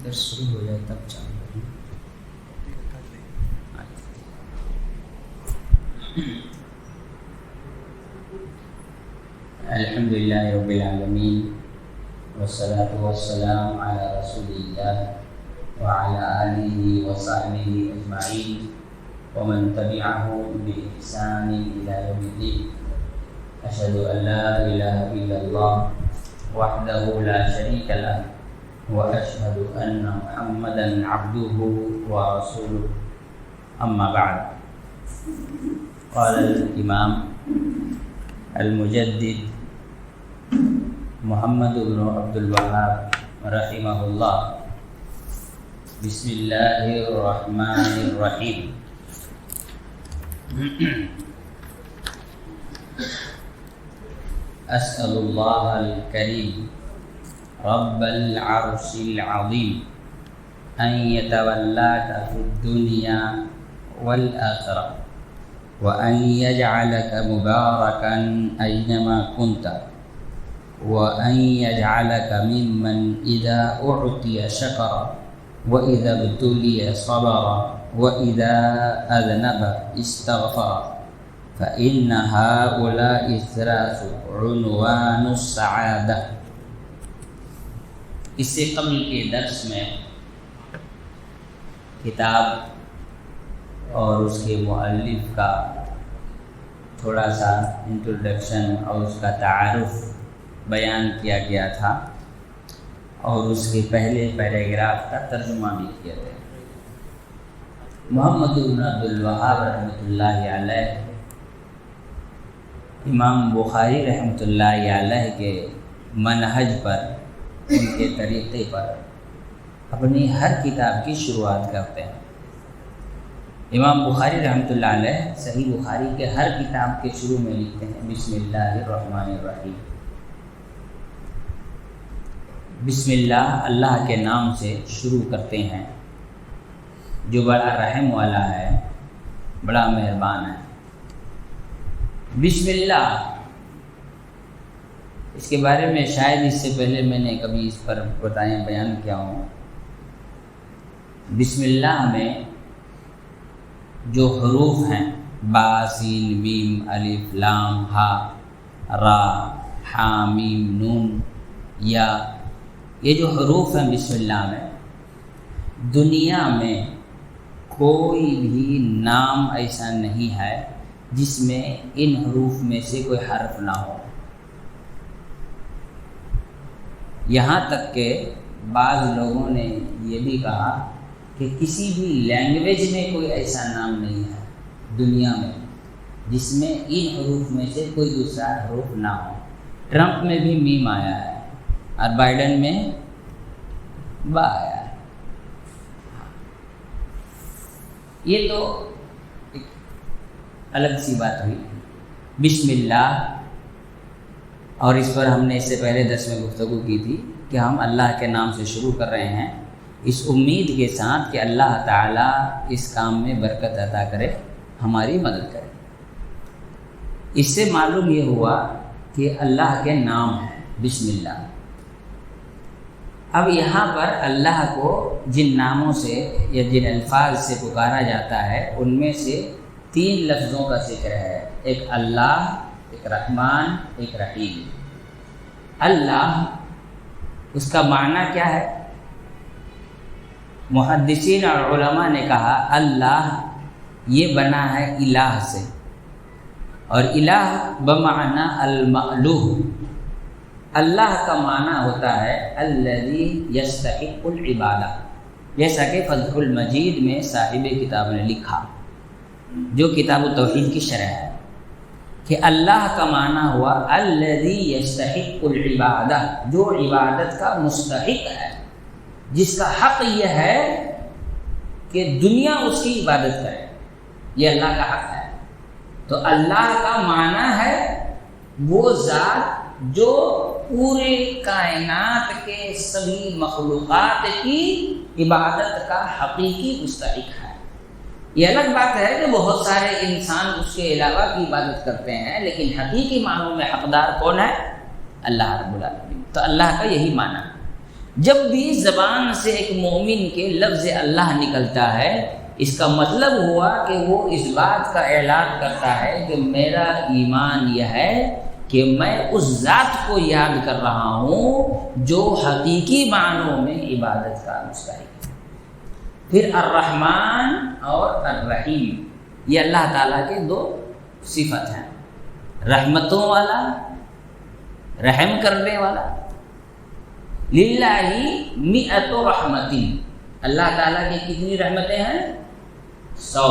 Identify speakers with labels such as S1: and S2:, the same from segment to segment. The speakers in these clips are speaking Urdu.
S1: پھر شروع ہو جائے تب چالو کریں. الحمدللہ رب العالمین والصلاة والسلام علی رسول اللہ وعلی آلہ وصحبہ اجمعین ومن تبعهم بإحسان إلى يوم الدين. أشهد أن لا إله إلا الله وحده لا شريك له وأشهد أن محمدا عبده ورسوله. أما بعد، قال الإمام المجدد محمد بن عبد الوهاب رحمه الله: بسم الله الرحمن الرحيم. أسأل الله الكريم رب العرش العظيم أن يتولاك في الدنيا والآخرة وأن يجعلك مباركا أينما كنت وأن يجعلك ممن إذا أعطي شكر وإذا ابتلي صبر وإذا أذنب استغفر فإن هؤلاء الثلاث عنوان السعادة. اس سے قبل کے درس میں کتاب اور اس کے مؤلف کا تھوڑا سا انٹروڈکشن اور اس کا تعارف بیان کیا گیا تھا اور اس کے پہلے پیراگراف کا ترجمہ بھی کیا گیا. محمد بن عبد الوہاب رحمۃ اللہ علیہ امام بخاری رحمۃ اللہ علیہ کے منہج پر، ان کے طریقے پر اپنی ہر کتاب کی شروعات کرتے ہیں. امام بخاری رحمۃ اللہ علیہ صحیح بخاری کے ہر کتاب کے شروع میں لکھتے ہیں بسم اللہ الرحمن الرحیم. بسم اللہ، اللہ کے نام سے شروع کرتے ہیں جو بڑا رحم والا ہے، بڑا مہربان ہے. بسم اللہ، اس کے بارے میں شاید اس سے پہلے میں نے کبھی اس پر بیان کیا ہوں. بسم اللہ میں جو حروف ہیں با، سین، میم، الف، لام، ہا، را، حا، میم، نون، یا، یہ جو حروف ہیں بسم اللہ میں، دنیا میں کوئی بھی نام ایسا نہیں ہے جس میں ان حروف میں سے کوئی حرف نہ ہو. یہاں تک کہ بعض لوگوں نے یہ بھی کہا کہ کسی بھی لینگویج میں کوئی ایسا نام نہیں ہے دنیا میں جس میں ان حروف میں سے کوئی دوسرا حروف نہ ہو. ٹرمپ میں بھی میم آیا ہے اور بائیڈن میں با آیا ہے. یہ تو ایک الگ سی بات ہوئی. بسم اللہ، اور اس پر ہم نے اس سے پہلے درس میں گفتگو کی تھی کہ ہم اللہ کے نام سے شروع کر رہے ہیں اس امید کے ساتھ کہ اللہ تعالیٰ اس کام میں برکت عطا کرے، ہماری مدد کرے. اس سے معلوم یہ ہوا کہ اللہ کے نام ہے بسم اللہ. اب یہاں پر اللہ کو جن ناموں سے یا جن الفاظ سے پکارا جاتا ہے ان میں سے 3 لفظوں کا ذکر ہے. ایک اللہ، ایک رحمان، ایک رحیم. اللہ، اس کا معنی کیا ہے؟ محدثین اور علماء نے کہا اللہ یہ بنا ہے الہ سے، اور الہ بمعنی المألوہ. اللہ کا معنی ہوتا ہے الذی یستحق العبادہ، جیسا کہ فتح المجید میں صاحب کتاب نے لکھا جو کتاب التوحید کی شرح ہے کہ اللہ کا معنی ہوا الذی یستحق العبادہ، جو عبادت کا مستحق ہے، جس کا حق یہ ہے کہ دنیا اس کی عبادت کرے. یہ اللہ کا حق ہے. تو اللہ کا معنی ہے وہ ذات جو پورے کائنات کے سبھی مخلوقات کی عبادت کا حقیقی مستحق ہے. یہ الگ بات ہے کہ بہت سارے انسان اس کے علاوہ کی عبادت کرتے ہیں، لیکن حقیقی معنوں میں حقدار کون ہے؟ اللہ رب العالمین. تو اللہ کا یہی معنی ہے. جب بھی زبان سے ایک مومن کے لفظ اللہ نکلتا ہے، اس کا مطلب ہوا کہ وہ اس بات کا اعلان کرتا ہے کہ میرا ایمان یہ ہے کہ میں اس ذات کو یاد کر رہا ہوں جو حقیقی معنوں میں عبادت کا مستحق ہے۔ پھر الرحمن اور الرحیم، یہ اللہ تعالیٰ کے دو صفت ہیں، رحمتوں والا، رحم کرنے والا۔ للہ مئۃ رحمت، اللہ تعالیٰ کی کتنی رحمتیں ہیں؟ 100،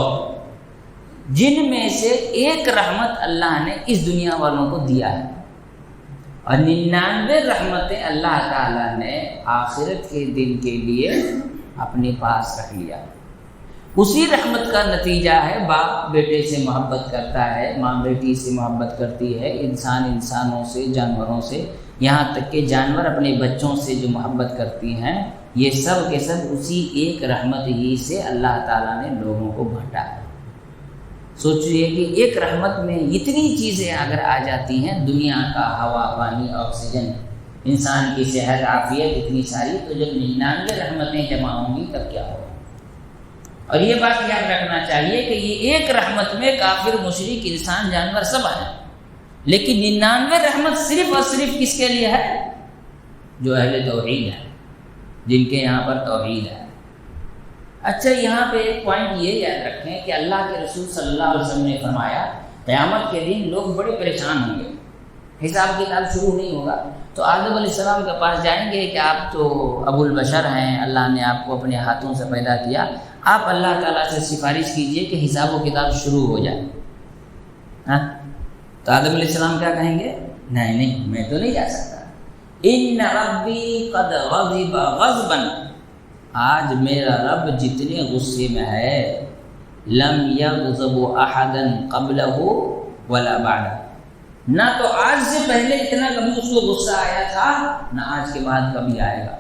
S1: جن میں سے ایک رحمت اللہ نے اس دنیا والوں کو دیا ہے، اور 99 رحمتیں اللہ تعالیٰ نے آخرت کے دن کے لیے اپنے پاس رکھ لیا۔ اسی رحمت کا نتیجہ ہے باپ بیٹے سے محبت کرتا ہے، ماں بیٹی سے محبت کرتی ہے، انسان انسانوں سے، جانوروں سے، یہاں تک کہ جانور اپنے بچوں سے جو محبت کرتی ہیں، یہ سب کے سب اسی ایک رحمت ہی سے اللہ تعالیٰ نے لوگوں کو بانٹا ہے۔ سوچئے کہ ایک رحمت میں اتنی چیزیں اگر آ جاتی ہیں، دنیا کا ہوا، پانی، آکسیجن، انسان کی صحت، عافیت، اتنی ساری، تو جب 99 رحمتیں جمع ہوں گی تب کیا ہوگا؟ اور یہ بات یاد رکھنا چاہیے کہ یہ ایک رحمت میں کافر، مشرک، انسان، جانور سب ہیں، لیکن 99 رحمت صرف اور صرف کس کے لیے ہے؟ جو اہل توحید ہے، جن کے یہاں پر توحید ہے۔ اچھا، یہاں پہ ایک پوائنٹ یہ یاد رکھیں کہ اللہ کے رسول صلی اللہ علیہ وسلم نے فرمایا قیامت کے دن لوگ بڑے پریشان ہوں گے، حساب کتاب شروع نہیں ہوگا، تو آدم علیہ السلام کے پاس جائیں گے کہ آپ تو ابو البشر ہیں، اللہ نے آپ کو اپنے ہاتھوں سے پیدا کیا، آپ اللہ تعالیٰ سے سفارش کیجئے کہ حساب و کتاب شروع ہو جائے۔ ہاں، تو آدم علیہ السلام کیا کہیں گے؟ نہیں، میں تو نہیں جا سکتا، ان ربی قد غضب غضبا، آج میرا رب جتنے غصے میں ہے، لم یغضب احدا قبلہ ولا بعد، نہ تو آج سے پہلے اتنا کبھی اس کو غصہ آیا تھا، نہ آج کے بعد کبھی آئے گا۔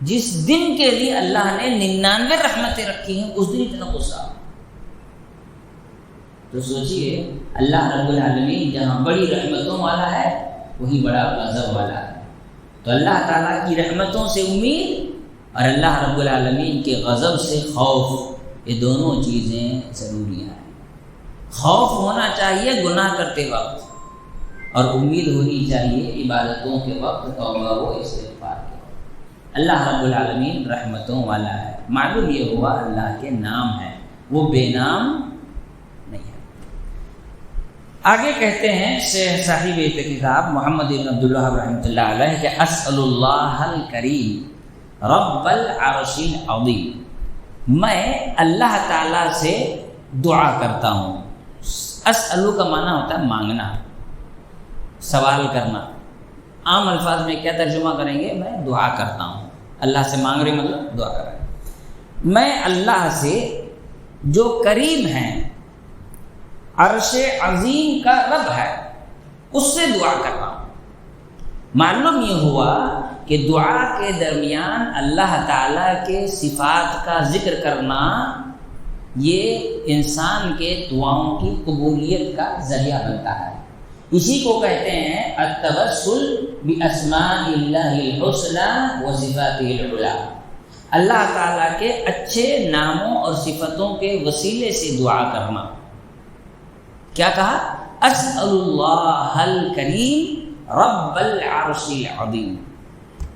S1: جس دن کے لیے اللہ نے 99 رحمتیں رکھی ہیں، اس دن اتنا غصہ۔ تو سوچئے اللہ رب العالمین جہاں بڑی رحمتوں والا ہے، وہی بڑا غضب والا ہے۔ تو اللہ تعالیٰ کی رحمتوں سے امید اور اللہ رب العالمین کے غضب سے خوف، یہ دونوں چیزیں ضروری ہیں۔ خوف ہونا چاہیے گناہ کرتے وقت، اور امید ہونی چاہیے عبادتوں کے وقت، توبہ و استغفار کے وقت۔ اللہ رب العالمین رحمتوں والا ہے۔ معلوم یہ ہوا اللہ کے نام ہے، وہ بے نام نہیں ہے۔ آگے کہتے ہیں شیخ صاحب کتاب محمد بن عبد الوہاب رحمۃ اللہ علیہ کہ اسأل اللہ الکریم رب العرش العظیم، میں اللہ تعالیٰ سے دعا کرتا ہوں۔ اسألو کا معنی ہوتا ہے مانگنا، سوال کرنا۔ عام الفاظ میں کیا ترجمہ کریں گے؟ میں دعا کرتا ہوں، اللہ سے مانگ رہے مطلب دعا کر رہے۔ میں اللہ سے جو کریم ہیں، عرش عظیم کا رب ہے، اس سے دعا کر رہا ہوں۔ معلوم یہ ہوا کہ دعا کے درمیان اللہ تعالیٰ کے صفات کا ذکر کرنا یہ انسان کے دعاؤں کی قبولیت کا ذریعہ بنتا ہے۔ اسی کو کہتے ہیں التوسل باسماء اللہ الحسنى وصفاته العلی، اللہ تعالیٰ کے اچھے ناموں اور صفتوں کے وسیلے سے دعا کرنا۔ کیا کہا؟ اسأل اللہ الکریم رب العرش العظیم۔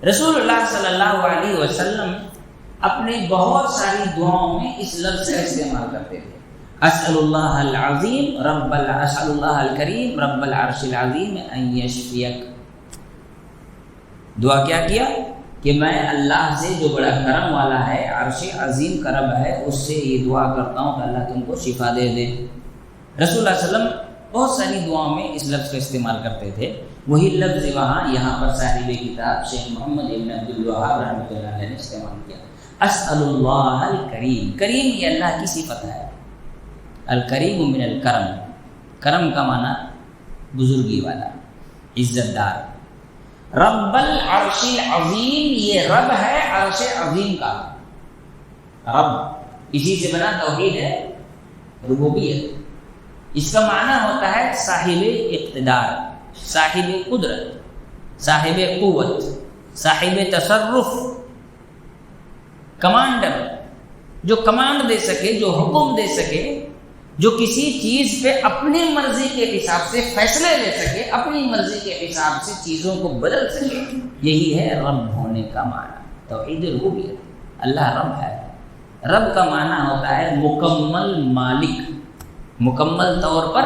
S1: رسول اللہ صلی اللہ علیہ وسلم اپنے بہت ساری دعاؤں میں اس لفظ کا استعمال کرتے تھے، اسأل اللہ العظیم اسأل اللہ الکریم رب العرش العظیم ان یشفیک۔ دعا کیا کیا کہ میں اللہ سے جو بڑا کرم والا ہے، عرش عظیم کا رب ہے، اس سے یہ دعا کرتا ہوں کہ اللہ تم کو شفا دے دے۔ رسول اللہ صلی اللہ علیہ وسلم بہت ساری دعاؤں میں اس لفظ کا استعمال کرتے تھے، وہی لفظ یہاں پر صاحب کتاب شیخ محمد بن عبد الوہاب رحمۃ اللہ علیہ نے استعمال کیا۔ اسأل اللہ الکریم، کریم یہ اللہ کی صفت ہے، الکریم من الکرم، کرم کا معنی بزرگی والا، عزت دار۔ رب العرش العظیم، یہ رب ہے عرش عظیم کا رب، اسی سے بنا توحید ہے ربوبیت۔ اس کا معنی ہوتا ہے صاحب اقتدار، صاحب قدرت، صاحب قوت، صاحب تصرف، کمانڈر، جو کمانڈ دے سکے، جو حکم دے سکے، جو کسی چیز پہ اپنی مرضی کے حساب سے فیصلے لے سکے، اپنی مرضی کے حساب سے چیزوں کو بدل سکے، یہی ہے رب ہونے کا معنی، توحید ربوبیت۔ اللہ رب ہے۔ رب کا معنی ہوتا ہے مکمل مالک، مکمل طور پر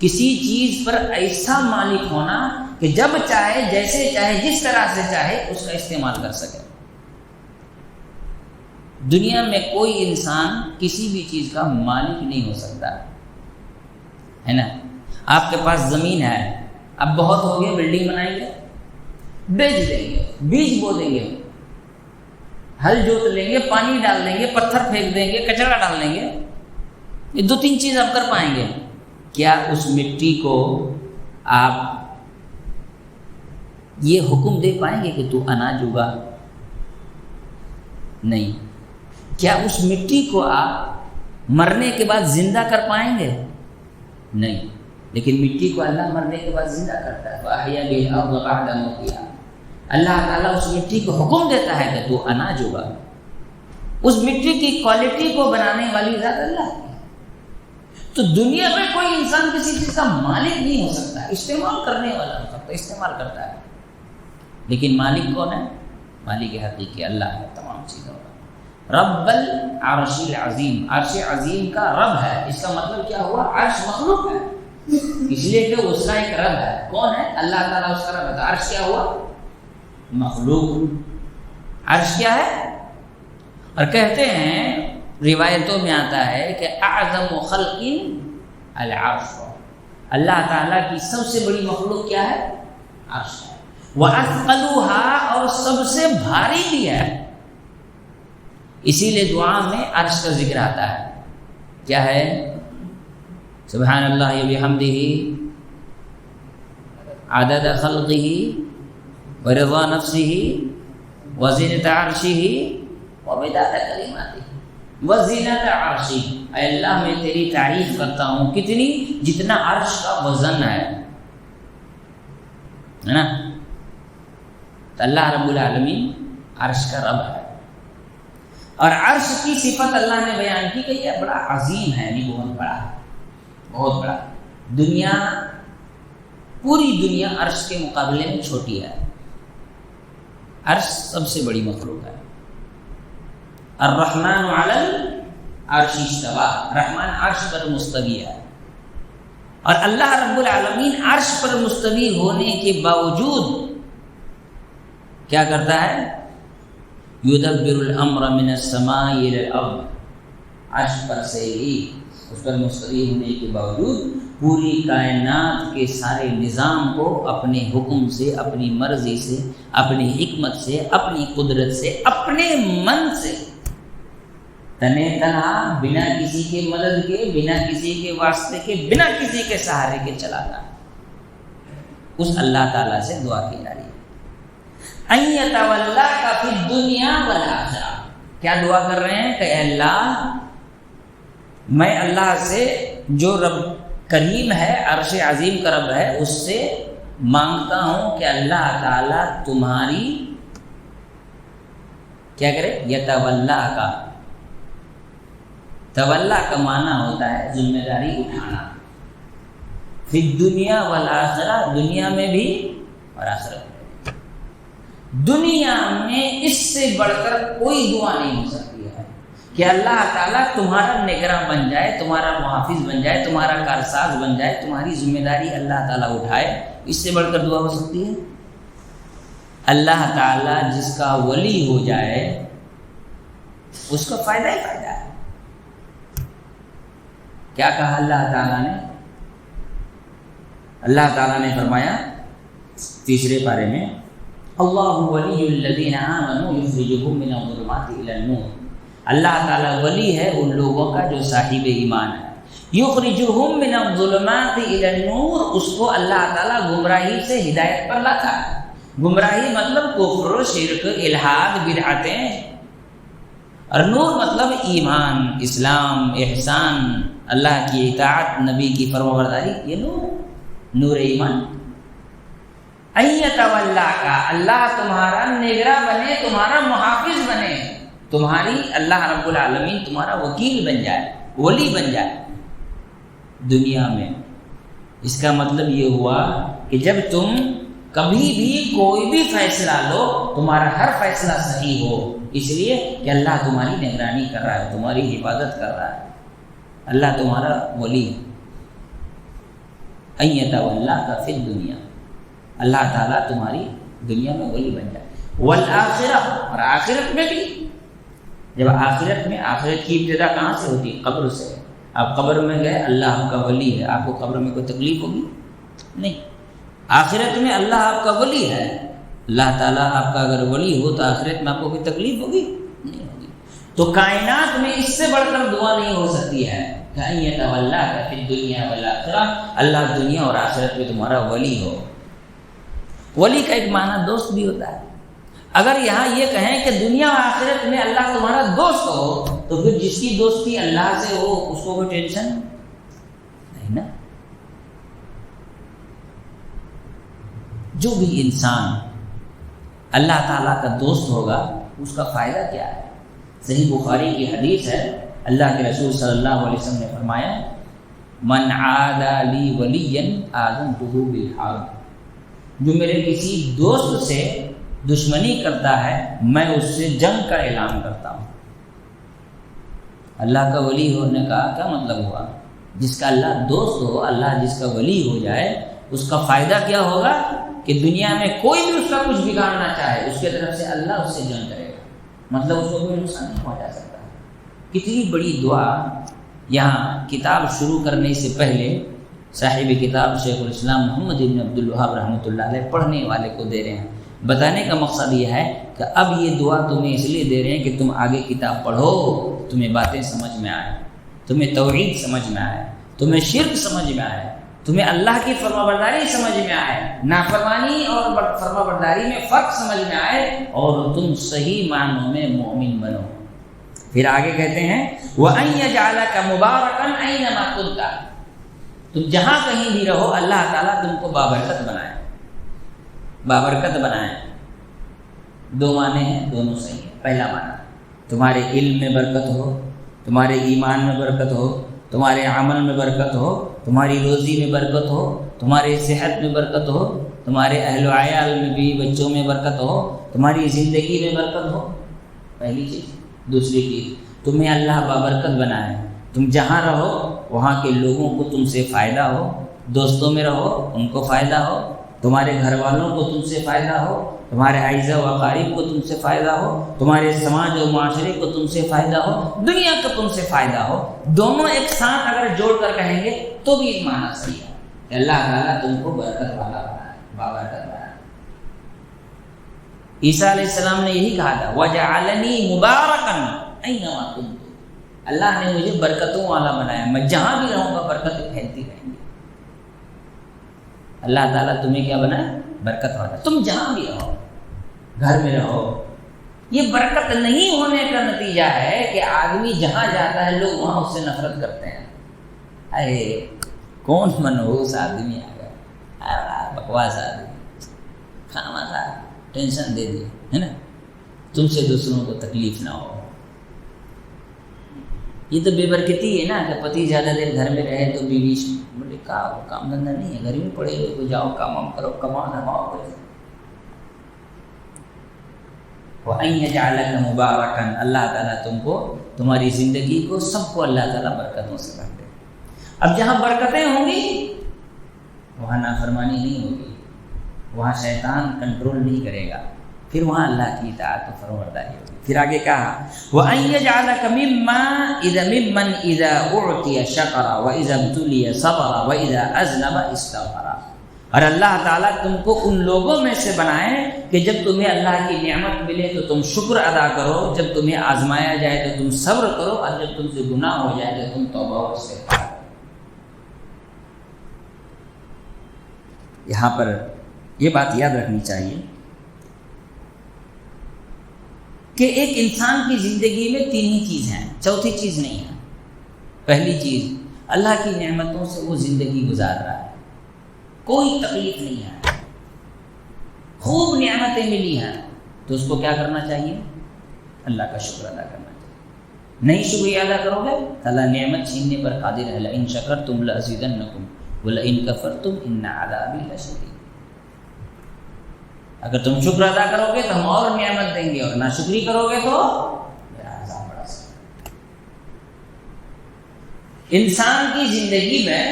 S1: کسی چیز پر ایسا مالک ہونا کہ جب چاہے، جیسے چاہے، جس طرح سے چاہے اس کا استعمال کر سکے۔ دنیا میں کوئی انسان کسی بھی چیز کا مالک نہیں ہو سکتا، ہے نا؟ آپ کے پاس زمین ہے، اب بہت ہو گیا، بلڈنگ بنائیں گے، بیچ دیں گے، بیج بو دیں گے، ہل جوت لیں گے، پانی ڈال دیں گے، پتھر پھینک دیں گے، کچرا ڈال دیں گے، یہ 2-3 چیز آپ کر پائیں گے۔ کیا اس مٹی کو آپ یہ حکم دے پائیں گے کہ تو اناج اگا؟ نہیں۔ کیا اس مٹی کو آپ مرنے کے بعد زندہ کر پائیں گے؟ نہیں۔ لیکن مٹی کو اللہ مرنے کے بعد زندہ کرتا ہے۔ وَأَحْيَا بِهِ الْأَرْضَ بَعْدَ مَوْتِهَا۔ اللہ تعالیٰ اس مٹی کو حکم دیتا ہے کہ تو اناج اگا۔ اس مٹی کی کوالٹی کو بنانے والی ذات اللہ ہے۔ تو دنیا میں کوئی انسان کسی چیز کا مالک نہیں ہو سکتا، استعمال کرنے والا ہو سکتا ہے، استعمال کرتا ہے، لیکن مالک کون ہے؟ مالک حقیقی اللہ ہے تمام چیزوں کا۔ رب العرش العظیم، عرش عظیم کا رب ہے، اس کا مطلب کیا ہوا؟ عرش مخلوق ہے، اس لیے کہ اس کا ایک رب ہے۔ کون ہے؟ اللہ تعالیٰ اس کا رب ہے۔ عرش کیا ہوا؟ مخلوق۔ عرش کیا ہے؟ اور کہتے ہیں، روایتوں میں آتا ہے کہ اعظم خلق العرش، اللہ تعالیٰ کی سب سے بڑی مخلوق کیا ہے؟ عرش ہے۔ وَأَثْقَلُهَا، اور سب سے بھاری بھی ہے، اسی لیے دعا میں عرش کا ذکر آتا ہے۔ کیا ہے؟ سبحان اللہ وبحمدہ عدد خلقہ ورضا نفسہ وزنۃ عرشہ ومداد کلماتہ وزنۃ عرشہ۔ اے اللہ میں تیری تعریف کرتا ہوں، کتنی؟ جتنا عرش کا وزن ہے نا؟ تو اللہ رب العالمین عرش کا رب ہے، اور عرش کی صفت اللہ نے بیان کی کہ یہ بڑا عظیم ہے، یعنی بہت بڑا ہے، بہت بڑا۔ دنیا، پوری دنیا عرش کے مقابلے میں چھوٹی ہے، عرش سب سے بڑی مخلوق ہے۔ الرحمن علی العرش استوى، رحمان عرش پر مستوی ہے، اور اللہ رب العالمین عرش پر مستوی ہونے کے باوجود کیا کرتا ہے؟ یدبر الامر من السماء الى الارض، عرش پر سے ہی، اس پر مستوی ہونے کے باوجود پوری کائنات کے سارے نظام کو اپنے حکم سے، اپنی مرضی سے، اپنی حکمت سے، اپنی قدرت سے، اپنے من سے، تنے تنہا، بنا کسی کے مدد کے، بنا کسی کے واسطے کے، بنا کسی کے سہارے کے چلاتا ہے۔ اس اللہ تعالیٰ سے دعا کی جا رہی ہے، ان یتولاک فی الدنیا والآخرہ۔ کیا دعا کر رہے ہیں کہ اے اللہ، میں اللہ سے جو رب کریم ہے، عرش عظیم کا رب ہے، اس سے مانگتا ہوں کہ اللہ تعالیٰ تمہاری کیا کرے؟ یتولاک، تولا کا معنی ہوتا ہے ذمہ داری اٹھانا، فی الدنیا والآخرہ، دنیا میں بھی اور آخرت میں۔ دنیا میں اس سے بڑھ کر کوئی دعا نہیں ہو سکتی ہے کہ اللہ تعالیٰ تمہارا نگراں بن جائے، تمہارا محافظ بن جائے، تمہارا کارساز بن جائے، تمہاری ذمہ داری اللہ تعالیٰ اٹھائے، اس سے بڑھ کر دعا ہو سکتی ہے؟ اللہ تعالیٰ جس کا ولی ہو جائے اس کو فائدہ ہی فائدہ ہے۔ کیا کہا اللہ تعالیٰ نے؟ اللہ تعالیٰ نے فرمایا تیسرے پارے میں، اللہ ولی الذین آمنوا یخرجہم من الظلمات الی النور، اللہ تعالیٰ ولی ہے ان لوگوں کا جو صاحب ایمان ہے، یخرجہم من الظلمات الی النور، اس کو اللہ تعالیٰ گمراہی سے ہدایت پر لاتا ہے۔ گمراہی مطلب کفر، شرک، الحاد، بدعتیں، اور نور مطلب ایمان، اسلام، احسان، اللہ کی اطاعت، نبی کی فرمانبرداری، یہ نور ہے، نور ایمان۔ ان یتولا کا اللہ تمہارا نگراں بنے، تمہارا محافظ بنے، تمہاری اللہ رب العالمین تمہارا وکیل بن جائے، ولی بن جائے دنیا میں۔ اس کا مطلب یہ ہوا کہ جب تم کبھی بھی کوئی بھی فیصلہ لو تمہارا ہر فیصلہ صحیح ہو، اس لیے کہ اللہ تمہاری نگرانی کر رہا ہے، تمہاری حفاظت کر رہا ہے، اللہ تمہارا ولی ہے۔ ان یتولاک فی الدنیا، اللہ تعالیٰ تمہاری دنیا میں ولی بن جائے، والآخرہ، اور آخرت میں بھی۔ جب آخرت میں، آخرت کی ابتدا کہاں سے ہوتی ہے؟ قبر سے۔ آپ قبر میں گئے، اللہ آپ کا ولی ہے، آپ کو قبر میں کوئی تکلیف ہوگی؟ نہیں۔ آخرت میں اللہ آپ کا ولی ہے، اللہ تعالیٰ آپ کا اگر ولی ہو تو آخرت میں آپ کو کوئی تکلیف ہوگی؟ نہیں ہوگی۔ تو کائنات میں اس سے بڑھ کر دعا نہیں ہو سکتی ہے کہ ان یتولاک فی الدنیا والآخرہ، اللہ دنیا اور آخرت میں تمہارا ولی ہو۔ ولی کا ایک معنی دوست بھی ہوتا ہے۔ اگر یہاں یہ کہیں کہ دنیا اور آخرت میں اللہ تمہارا دوست ہو تو پھر جس کی دوستی اللہ سے ہو اس کو کوئی ٹینشن نہیں نا۔ جو بھی انسان اللہ تعالیٰ کا دوست ہوگا اس کا فائدہ کیا ہے؟ صحیح بخاری کی حدیث ہے، اللہ کے رسول صلی اللہ علیہ وسلم نے فرمایا من عادى لی ولیا آذنتہ بالحرب، جو میرے کسی دوست سے دشمنی کرتا ہے میں اس سے جنگ کا اعلان کرتا ہوں۔ اللہ کا ولی ہونے کا کیا مطلب ہوا؟ جس کا اللہ دوست ہو، اللہ جس کا ولی ہو جائے، اس کا فائدہ کیا ہوگا کہ دنیا میں کوئی بھی اس کا کچھ بگاڑنا چاہے اس کے طرف سے اللہ اس سے جنگ کرے گا، مطلب اس کو کوئی نقصان نہیں پہنچا سکتا۔ کتنی بڑی دعا یہاں کتاب شروع کرنے سے پہلے صاحب کتاب شیخ الاسلام محمد بن عبد الوہاب رحمۃ اللہ علیہ پڑھنے والے کو دے رہے ہیں۔ بتانے کا مقصد یہ ہے کہ اب یہ دعا تمہیں اس لیے دے رہے ہیں کہ تم آگے کتاب پڑھو، تمہیں باتیں سمجھ میں آئے، تمہیں توحید سمجھ میں آئے، تمہیں شرک سمجھ میں آئے، تمہیں اللہ کی فرما برداری سمجھ میں آئے، نافرمانی اور فرما برداری میں فرق سمجھ میں آئے، اور تم صحیح معنوں میں مومن بنو۔ پھر آگے کہتے ہیں وَأَن يَجْعَلَكَ مُبَارَكًا أَيْنَمَا كُنتَ، تم جہاں کہیں بھی رہو اللہ تعالیٰ تم کو بابرکت بنائے، بابرکت بنائے۔ دو معنی ہیں، دونوں صحیح ہیں۔ پہلا معنی تمہارے علم میں برکت ہو، تمہارے ایمان میں برکت ہو، تمہارے عمل میں برکت ہو، تمہاری روزی میں برکت ہو، تمہاری صحت میں برکت ہو، تمہارے اہل و عیال میں بھی بچوں میں برکت ہو، تمہاری زندگی میں برکت ہو، پہلی چیز۔ دوسری چیز تمہیں اللہ بابرکت بنائے، تم جہاں رہو وہاں کے لوگوں کو تم سے فائدہ ہو، دوستوں میں رہو ان کو فائدہ ہو، تمہارے گھر والوں کو تم سے فائدہ ہو، تمہارے اعزا و اقارب کو تم سے فائدہ ہو، تمہارے سماج و معاشرے کو تم سے فائدہ ہو، دنیا کو تم سے فائدہ ہو۔ دونوں ایک ساتھ اگر جوڑ کر کہیں گے تو بھی ایک معنی صحیح ہے کہ اللہ تعالیٰ تم کو برکت والا بنائے، بابرکت بنائے۔ عیسیٰ علیہ السلام نے یہی کہا تھا وَجَعَلَنِي مُبَارَكًا أَيْنَمَا كُنتُ، اللہ نے مجھے برکتوں والا بنایا، میں جہاں بھی رہوں گا برکتیں پھیلتی رہیں گی۔ اللہ تعالیٰ تمہیں کیا بنایا؟ برکت والا۔ تم جہاں بھی رہو، گھر میں رہو، یہ برکت نہیں ہونے کا نتیجہ ہے کہ آدمی جہاں جاتا ہے لوگ وہاں اس سے نفرت کرتے ہیں۔ ارے کون منحوس آدمی آ گیا، بکواس آدمی، خامہ خواہ ٹینشن دے دی ہے نا، تم سے دوسروں کو تکلیف نہ ہو۔ یہ تو بے برکتی ہے نا کہ پتی زیادہ دیر گھر میں رہے تو بیوی بولے کام دھندہ نہیں ہے، گھر میں پڑے ہوئے کو جاؤ کام وام کرو، کماؤ نماؤ کرو۔ وَأَن يَجْعَلَكَ مُبَارَكًا، اللہ تعالیٰ تم کو، تمہاری زندگی کو، سب کو اللہ تعالیٰ برکتوں سے بھر دے۔ اب جہاں برکتیں ہوں گی وہاں نافرمانی نہیں ہوگی، وہاں شیطان کنٹرول نہیں کرے گا، پھر وہاں اللہ کی اطاعت و فرمانبرداری ہوگی۔ پھر آگے کہا وَأَن يَجْعَلَكَ مِمَّنْ إِذَا أُعْطِيَ شَكَرَ وَإِذَا ابْتُلِيَ صَبَرَ وَإِذَا أَذْنَبَ اسْتَغْفَرَ، اور اللہ تعالیٰ تم کو ان لوگوں میں سے بنائے کہ جب تمہیں اللہ کی نعمت ملے تو تم شکر ادا کرو، جب تمہیں آزمایا جائے تو تم صبر کرو، اور جب تم سے گناہ ہو جائے تو تم توبہ و استغفار کرو۔ یہاں پر یہ بات یاد رکھنی چاہیے کہ ایک انسان کی زندگی میں تین ہی چیز ہیں، چوتھی چیز نہیں ہے۔ پہلی چیز اللہ کی نعمتوں سے وہ زندگی گزار رہا ہے، کوئی تکلیف نہیں ہے، خوب نعمتیں ملی ہیں، تو اس کو کیا کرنا چاہیے؟ اللہ کا شکر ادا کرنا چاہیے۔ نہیں شکریہ ادا کرو گے اللہ نعمت چھیننے پر قادر ہے۔ لئن شکرتم لأزیدنکم ولئن کفرتم ان عذابی لشدید۔ اگر تم شکر ادا کرو گے تو ہم اور نعمت دیں گے، اور ناشکری کرو گے تو میرا عذاب بڑا سخت ہے۔ انسان کی زندگی میں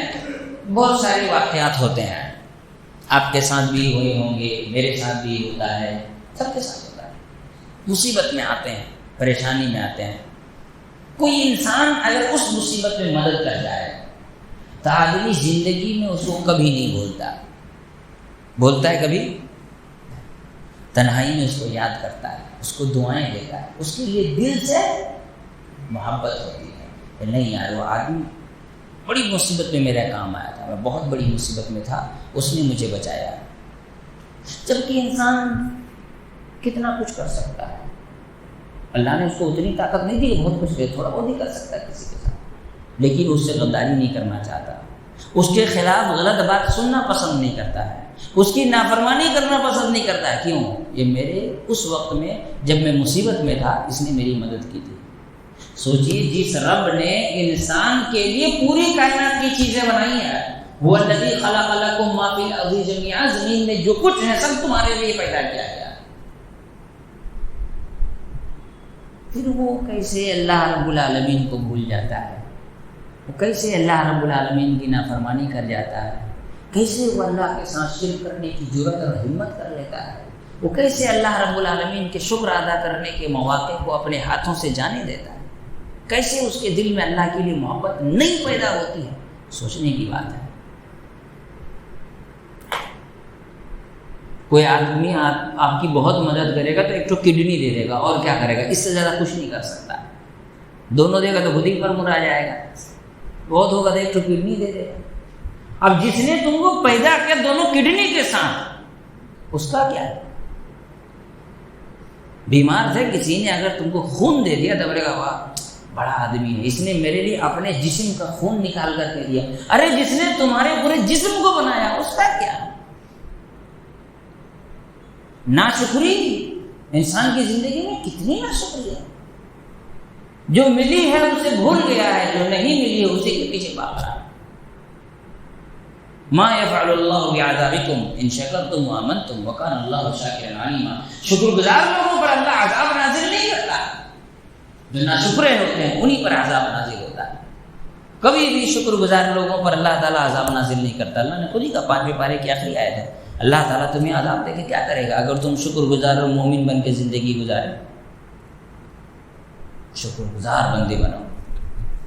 S1: بہت سارے واقعات ہوتے ہیں، آپ کے ساتھ بھی ہوئے ہوں گے، میرے ساتھ بھی ہوتا ہے، سب کے ساتھ ہوتا ہے۔ مصیبت میں آتے ہیں، پریشانی میں آتے ہیں۔ کوئی انسان اگر اس مصیبت میں مدد کر جائے تو آدمی زندگی میں اس کو کبھی نہیں بھولتا۔ بولتا ہے کبھی؟ تنہائی میں اس کو یاد کرتا ہے، اس کو دعائیں دیتا ہے، اس کے لیے دل سے محبت ہوتی ہے کہ نہیں یار وہ آدمی بڑی مصیبت میں میرے کام آیا تھا، میں بہت بڑی مصیبت میں تھا، اس نے مجھے بچایا۔ جبکہ انسان کتنا کچھ کر سکتا ہے، اللہ نے اس کو اتنی طاقت نہیں دی، بہت کچھ تھوڑا بہت ہی کر سکتا ہے کسی کے ساتھ، لیکن اس سے غداری نہیں کرنا چاہتا، اس کے خلاف غلط بات سننا پسند نہیں کرتا ہے، اس کی نافرمانی کرنا پسند نہیں کرتا ہے۔ کیوں؟ یہ میرے اس وقت میں جب میں مصیبت میں تھا اس نے میری مدد کی تھی۔ سوچئے جس رب نے انسان کے لیے پوری کائنات کی چیزیں بنائی ہیں، وہ الذی خلق لکم ما فی الارض جمیعا، زمین میں جو کچھ ہے سب تمہارے لیے پیدا کیا گیا، پھر وہ کیسے اللہ رب العالمین کو بھول جاتا ہے؟ وہ کیسے اللہ رب العالمین کی نافرمانی کر جاتا ہے؟ کیسے وہ اللہ کے ساتھ شرک کرنے کی جرأت اور ہمت کر لیتا ہے؟ وہ کیسے اللہ رب العالمین کے شکر ادا کرنے کے مواقع کو اپنے ہاتھوں سے جانے دیتا ہے؟ کیسے اس کے دل میں اللہ کے لیے محبت نہیں پیدا ہوتی ہے؟ سوچنے کی بات ہے۔ کوئی آدمی آپ کی بہت مدد کرے گا تو ایک تو کڈنی دے دے گا، اور کیا کرے گا؟ اس سے زیادہ کچھ نہیں کر سکتا۔ دونوں دے گا تو خود ہی پر مرا جائے گا، بہت ہوگا تو ایک تو کڈنی دے دے گا۔ اب جس نے تم کو پیدا کیا دونوں کڈنی کے ساتھ، اس کا کیا ہے؟ بیمار تھے، کسی نے اگر تم کو خون دے دیا تو بولے گا واہ بڑا آدمی ہے، اس نے میرے لیے اپنے جسم کا خون نکال کر کے دیا۔ ارے جس نے تمہارے پورے جسم کو بنایا اس کا کیا؟ ناشکری انسان کی زندگی میں کتنی ناشکری ہے، جو ملی ہے اسے بھول گیا ہے، جو نہیں ملی ہے اسی کے پیچھے بھاگ رہا ہے۔ ما یفعل اللہ بعذابکم ان شکرتم وآمنتم وکان اللہ شاکرا علیما۔ شکر گزار لوگوں پر اللہ عذاب نازل نہیں کرتا، جو ناشکرے ہوتے ہیں انہی پر عذاب نازل ہوتا ہے۔ کبھی بھی شکر گزار لوگوں پر اللہ تعالیٰ عذاب نازل نہیں کرتا۔ اللہ نے خود ہی کہا 5ویں پارے کی آخری آیت ہے، اللہ تعالیٰ تمہیں عذاب دے کے کیا کرے گا اگر تم شکر گزار اور مومن بن کے زندگی گزارے۔ شکر گزار بندے بنو،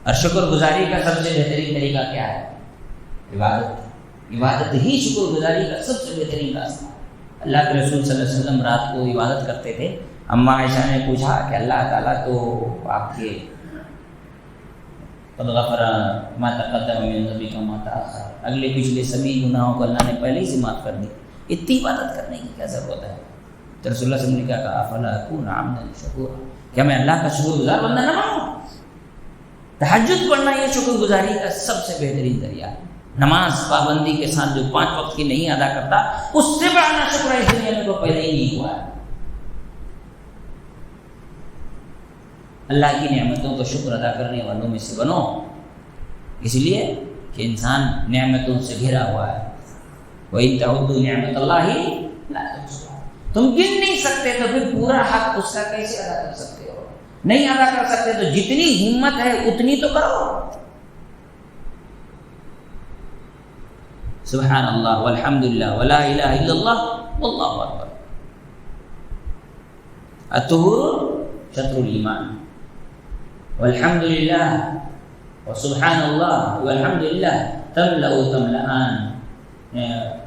S1: اور شکر گزاری کا سب سے بہترین طریقہ کیا ہے؟ عبادت۔ عبادت ہی شکر گزاری کا سب سے بہترین راستہ۔ اللہ کے رسول صلی اللہ علیہ وسلم رات کو عبادت کرتے تھے۔ اماں عائشہ نے پوچھا کہ اللہ تعالیٰ تو آپ کے قد غفر ما تقدم من ذنبک وما تأخر، اگلے پچھلے سبھی گناہوں کو اللہ نے پہلے ہی سے معاف کر دی، اتنی عبادت کرنے کی کیا ضرورت ہے؟ تو رسول اللہ صلی اللہ علیہ وسلم نے کیا کہا افلا اکون عبدا شکورا، کیا میں اللہ کا شکر گزار بندہ نہ بنوں؟ تہجد پڑھنا یہ شکر گزاری کا سب سے بہترین ذریعہ ہے۔ نماز پابندی کے ساتھ جو 5 وقت کی نہیں ادا کرتا اس سے بڑا ناشکر اس دنیا میں تو پہلے ہی نہیں ہوا ہے۔ اللہ کی نعمتوں کا شکر ادا کرنے والوں میں سے بنو، اس لیے کہ انسان نعمتوں سے گھرا ہوا ہے۔ وَإِن تَعُدُّوا نِعْمَتَ اللَّهِ لَا تُحْصُوهَا، تم گن نہیں سکتے تو پھر پورا حق اس کا کیسے ادا کر سکتے ہو؟ نہیں ادا کر سکتے تو جتنی ہمت ہے اتنی تو کرو۔ سبحان اللہ والحمد للہ ولا الہ الا اللہ واللہ اکبر۔ الطہور شطر الایمان، والحمد للہ وسبحان اللہ والحمد للہ تملأ تملأان،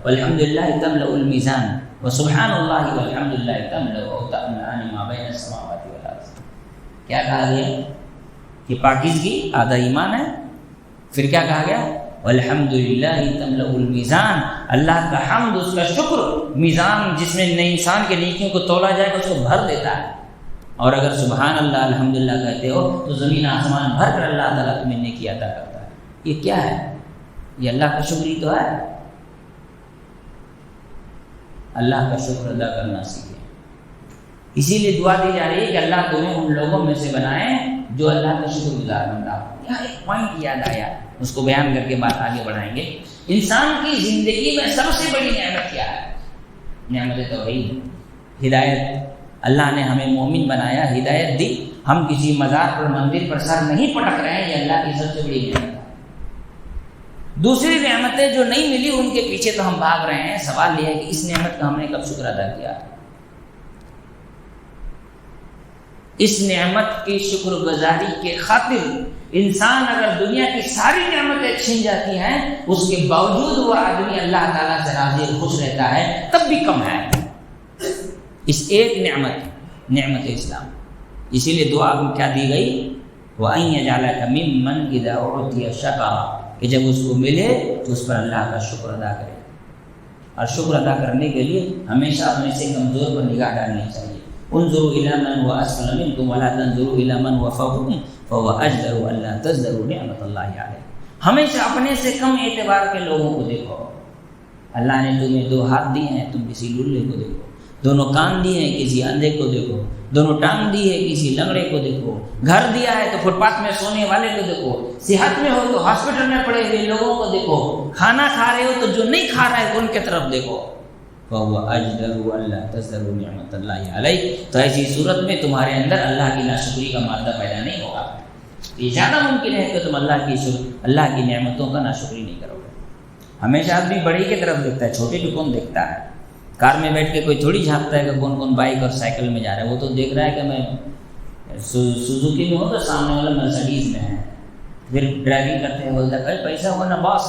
S1: والحمد للہ تملأ المیزان وسبحان اللہ والحمد للہ تملأ تملأان ما بین السماوات والارض۔ کیا کہا گیا؟ یہ پاکیزگی آدھا ایمان ہے۔ پھر کیا کہا گیا؟ والحمد للہ تملأ المیزان، اللہ کا حمد، اس کا شکر میزان جس میں انسان کے نیکیوں کو تولا جائے گا اس کو بھر دیتا ہے۔ اور اگر سبحان اللہ الحمدللہ کہتے ہو تو زمین آسمان بھر کر اللہ تعالیٰ تمہیں نیکی عطا کرتا ہے۔ یہ کیا ہے؟ یہ اللہ کا شکر ہی تو ہے۔ اللہ کا شکر ادا کرنا سیکھیں۔ اسی لیے دعا دی جا رہی ہے کہ اللہ تمہیں ان لوگوں میں سے بنائے جو اللہ کا شکر گزار بندہ ہو۔ یہاں ایک پوائنٹ یاد آیا، اس کو بیان کر کے بات آگے بڑھائیں گے۔ انسان کی زندگی میں سب سے بڑی نعمت کیا ہے؟ نعمت توحید، ہدایت۔ اللہ نے ہمیں مومن بنایا، ہدایت دی، ہم کسی مزار پر مندر پر سر نہیں پٹک رہے ہیں، یہ اللہ کی سب سے بڑی نعمت ہے۔ دوسری نعمتیں جو نہیں ملی ان کے پیچھے تو ہم بھاگ رہے ہیں، سوال یہ ہے کہ اس نعمت کا ہم نے کب شکر ادا کیا؟ اس نعمت کی شکر گزاری کے خاطر انسان اگر دنیا کی ساری نعمتیں چھن جاتی ہیں اس کے باوجود وہ آدمی اللہ تعالیٰ سے راضی اور خوش رہتا ہے، تب بھی کم ہے اس ایک نعمت اسلام۔ اسی لیے دعا میں کیا دی گئی؟ وَأَن يَجْعَلَكَ مِمَّنْ إِذَا أُعْطِيَ شَكَرَ، کہ جب اس کو ملے تو اس پر اللہ کا شکر ادا کرے۔ اور شکر ادا کرنے کے لیے ہمیشہ اپنے سے کمزور پر نگاہ ڈالنی چاہیے۔ انظروا إلى من هو أسفل منكم ولا تنظروا إلى من هو فوقكم فهو أجدر ألا تزدروا نعمة الله عليكم۔ ہمیشہ اپنے سے کم اعتبار کے لوگوں کو دیکھو۔ اللہ نے تمہیں دو ہاتھ دیے ہیں، تم کسی لولے کو دیکھو، دونوں کان دیے ہیں کسی اندھے کو دیکھو، دونوں ٹانگ دی ہے کسی لنگڑے کو دیکھو، گھر دیا ہے تو فٹ پاتھ میں سونے والے کو دیکھو، صحت میں ہو تو ہاسپٹل میں پڑے ہوئے لوگوں کو دیکھو، کھانا کھا رہے ہو تو جو نہیں کھا رہا ہے ان کی طرف دیکھو۔ فَهُوَ أَجْدَرُ أَلَّا تَزْدَرُوا نِعْمَةَ اللَّهِ عَلَيْكُمْ، تو ایسی صورت میں تمہارے اندر اللہ کی ناشکری کا مادہ پیدا نہیں ہوگا۔ یہ زیادہ ممکن ہے کہ تم اللہ کی نعمتوں کا ناشکری نہیں کرو گے۔ ہمیشہ آدمی بڑی کی طرف دیکھتا ہے، چھوٹے کو کون دیکھتا ہے؟ کار میں بیٹھ کے کوئی تھوڑی جھانکتا ہے کہ کون کون بائک اور سائیکل میں جا رہا ہے، وہ تو دیکھ رہا ہے کہ میں سوزوکی میں ہوں تو سامنے والا مرسڈیز میں ہے، پھر ڈرائیونگ کرتے ہیں بولتا ہے پیسہ ہو نا باس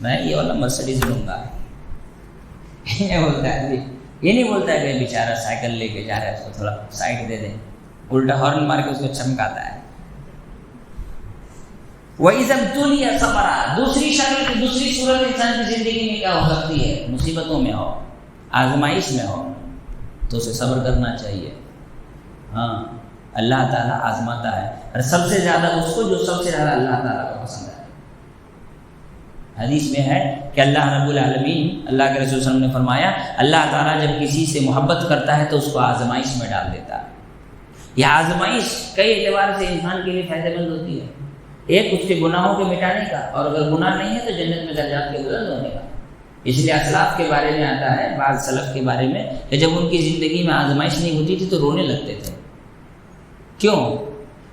S1: میں یہ والا مرسڈیز لوں گا، یہ بولتا ہے، یہ نہیں بولتا ہے کہ بیچارہ سائیکل لے کے جا رہا ہے اس کو تھوڑا سائڈ دے دیں، الٹا ہارن مار کے اس کو چمکاتا ہے۔ وَإِذَا ابْتُلِيَ صَبَرَ، دوسری شکل دوسری صورت انسان کی زندگی میں کیا ہو سکتی ہے؟ مصیبتوں میں ہو، آزمائش میں ہو تو اسے صبر کرنا چاہیے۔ ہاں اللہ تعالیٰ آزماتا ہے، اور سب سے زیادہ اس کو جو سب سے زیادہ اللہ تعالیٰ کو پسند ہے۔ حدیث میں ہے کہ اللہ رب العالمین، اللہ کے رسول صلی اللہ علیہ وسلم نے فرمایا، اللہ تعالیٰ جب کسی سے محبت کرتا ہے تو اس کو آزمائش میں ڈال دیتا ہے۔ یہ آزمائش کئی اعتبار سے انسان کے لیے فائدہ مند ہوتی ہے۔ ایک اس کے گناہوں کے مٹانے کا، اور اگر گناہ نہیں ہے تو جنت میں درجات کے بلند ہونے کا۔ اس لیے اسلاف کے بارے میں آتا ہے، بعض سلف کے بارے میں، کہ جب ان کی زندگی میں آزمائش نہیں ہوتی تھی تو رونے لگتے تھے۔ کیوں؟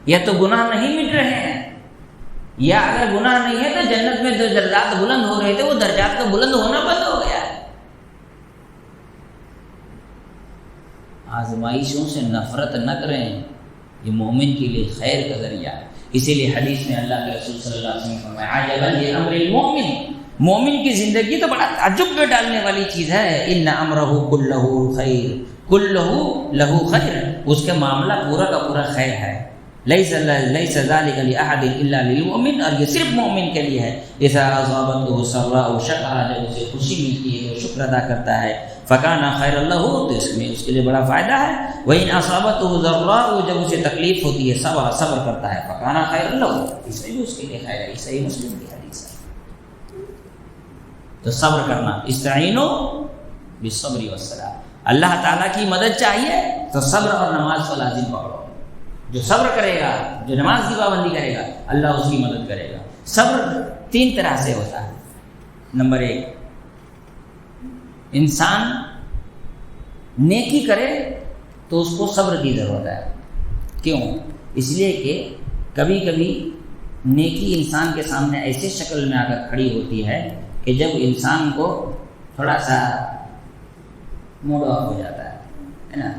S1: یا تو گناہ نہیں مٹ رہے ہیں، یا اگر گناہ نہیں ہے تو جنت میں جو درجات بلند ہو رہے تھے وہ درجات کا بلند ہونا بند ہو گیا ہے۔ آزمائشوں سے نفرت نہ کریں، یہ مومن کے لیے خیر کا ذریعہ ہے۔ اسی لیے حدیث میں اللہ کے رسول صلی اللہ علیہ وسلم نے فرمایا، عجبا لامر المؤمن، مومن کی زندگی تو بڑا تعجب میں ڈالنے والی چیز ہے، ان امرہ کلہ خیر، کلہ لہ خیر، اس کے معاملہ پورا کا پورا خیر ہے۔ لیس ذلک لأحد الا للمؤمن، اور یہ صرف مومن کے لیے ہے۔ اذا اصابته سراء شکر، جب اسے خوشی ملتی ہے تو شکر ادا کرتا ہے، فکان خیر لہ، تو اس میں اس کے لیے بڑا فائدہ ہے۔ وإن اصابته ضراء، جب اسے تکلیف ہوتی ہے صبر کرتا ہے، فکان خیر لہ، اس میں بھی اس کے لیے خیر ہے۔ صحیح مسلم کی حدیث ہے۔ تو صبر کرنا، استعینوا بالصبر والصلاۃ، اللہ تعالیٰ کی مدد چاہیے تو صبر اور نماز کو لازم پکڑو۔ جو صبر کرے گا، جو نماز کی پابندی کرے گا، اللہ اس کی مدد کرے گا۔ صبر تین طرح سے ہوتا ہے۔ نمبر ایک، انسان نیکی کرے تو اس کو صبر کی ضرورت ہے۔ کیوں؟ اس لیے کہ کبھی کبھی نیکی انسان کے سامنے ایسے شکل میں آ کر کھڑی ہوتی ہے کہ جب انسان کو تھوڑا سا موڈ آف ہو جاتا ہے نا،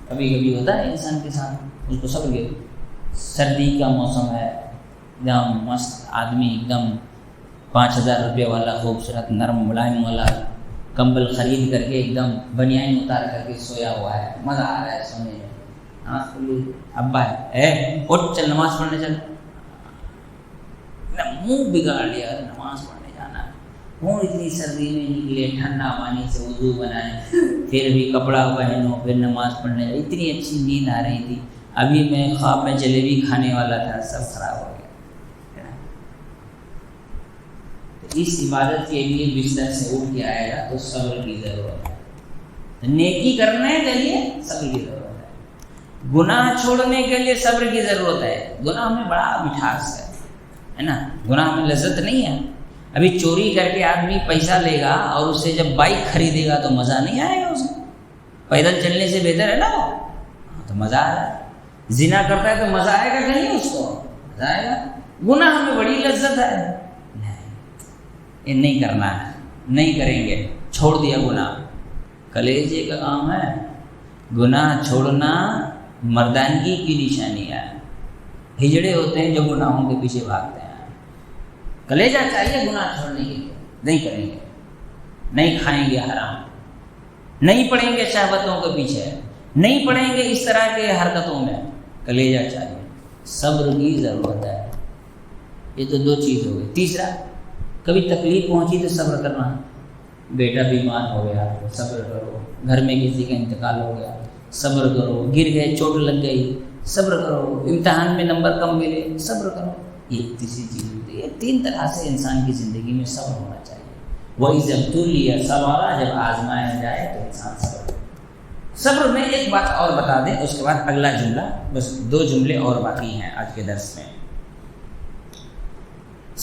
S1: کبھی کبھی ہوتا ہے انسان کے ساتھ، اس کو صبر کے، سردی کا موسم ہے، ایک دم مست آدمی، ایک دم 5000 روپے والا خوبصورت نرم ملائم والا کمبل خرید کر کے ایک دم بنیان اتار کر کے سویا ہوا ہے، مزہ آ رہا ہے سونے میں، نماز پڑھ لی، ابا ہے اٹھ چل نماز پڑھنے چل، منہ بگاڑ لیا نماز پڑھنے جانا، کون اتنی سردی میں نکلے، ٹھنڈا پانی سے وضو بنائے، پھر بھی کپڑا پہنو، پھر نماز پڑھنے، اتنی اچھی نیند آ رہی تھی، ابھی میں خواب میں جلیبی کھانے والا تھا، سب خراب ہو گیا۔ تو اس عبادت کے لیے بستر سے اٹھ کے آئے گا تو صبر کی ضرورت ہے۔ نیکی کرنے کے لیے صبر کی ضرورت ہے، گناہ چھوڑنے کے لیے صبر کی ضرورت ہے۔ گناہ میں بڑا مٹھاس ہے نا، گناہ میں لذت نہیں ہے۔ ابھی چوری کر کے آدمی پیسہ لے گا اور اس سے جب بائک خریدے گا تو مزہ نہیں آئے گا اسے، پیدل چلنے سے بہتر ہے نا وہ، تو مزہ آ رہا ہے۔ زنا کرتا ہے تو مزہ آئے گا کہ نہیں، اس کو مزہ آئے گا۔ گناہ میں بڑی لذت ہے، یہ نہیں کرنا ہے، نہیں کریں گے، چھوڑ دیا گناہ۔ کلیجے کا کام ہے، گناہ چھوڑنا مردانگی کی نشانی ہے۔ ہجڑے ہوتے ہیں جو گناہوں کے پیچھے بھاگتے ہیں۔ کلیجہ چاہیے گناہ چھوڑنے کے لیے، نہیں کریں گے، نہیں کھائیں گے حرام، نہیں پڑیں گے شہوتوں کے پیچھے، نہیں پڑیں گے اس طرح کے حرکتوں میں۔ کلیجہ چاہیے، صبر کی ضرورت ہے۔ یہ تو دو چیز ہو گئی۔ تیسرا، کبھی تکلیف پہنچی تو صبر کرنا۔ بیٹا بیمار ہو گیا، صبر کرو۔ گھر میں کسی کا انتقال ہو گیا، صبر کرو۔ گر گئے، چوٹ لگ گئی، صبر کرو۔ امتحان میں نمبر کم ملے، صبر کرو۔ یہ تیسری چیز ہوتی ہے۔ تین طرح سے انسان کی زندگی میں صبر ہونا چاہیے۔ وَإِذَا ابْتُلِيَ صَبَرَ، جب آزمایا جائے تو انسان صبر کرے۔ صبر میں ایک بات اور بتا دیں، اس کے بعد اگلا جملہ، بس دو جملے اور باقی ہیں آج کے درس میں۔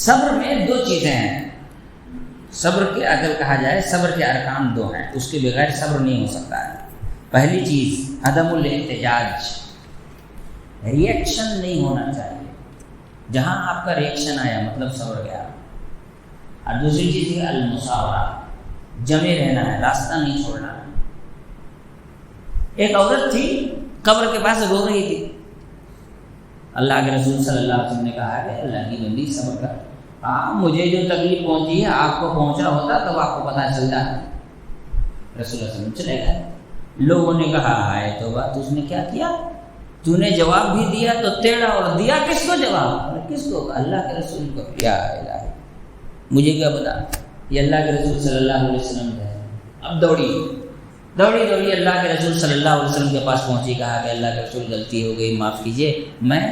S1: صبر میں دو چیزیں ہیں۔ صبر کے اگر کہا جائے، صبر کے ارکان دو ہیں، اس کے بغیر صبر نہیں ہو سکتا ہے۔ پہلی چیز عدم الاحتجاج، ریئیکشن نہیں ہونا چاہیے۔ جہاں آپ کا ریئیکشن آیا مطلب صبر گیا۔ اور دوسری چیز ہے المساورہ، جمے رہنا ہے، راستہ نہیں چھوڑنا ہے۔ ایک عورت تھی قبر کے پاس رو رہی تھی، اللہ کے رسول صلی اللہ علیہ وسلم نے کہا کہ اللہ کی بندی صبر کر۔ مجھے جو تکلیف پہنچی ہے آپ کو پہنچا ہوتا تب آپ کو پتہ چل جاتا۔ رسول اللہ علیہ وسلم چلے گئے۔ لوگوں نے کہا ہائے توبہ، تو اس نے کیا کیا؟ تو نے جواب بھی دیا تو ٹیڑھا، اور دیا کس کو جواب؟ کس کو؟ اللہ کے رسول کو۔ یا الہی، مجھے کیا پتا؟ یہ اللہ کے رسول صلی اللہ علیہ وسلم ہے۔ اب دوڑی اللہ کے رسول صلی اللہ علیہ وسلم کے پاس پہنچی، کہا کہ اللہ کے رسول غلطی ہو گئی، معاف کیجیے، میں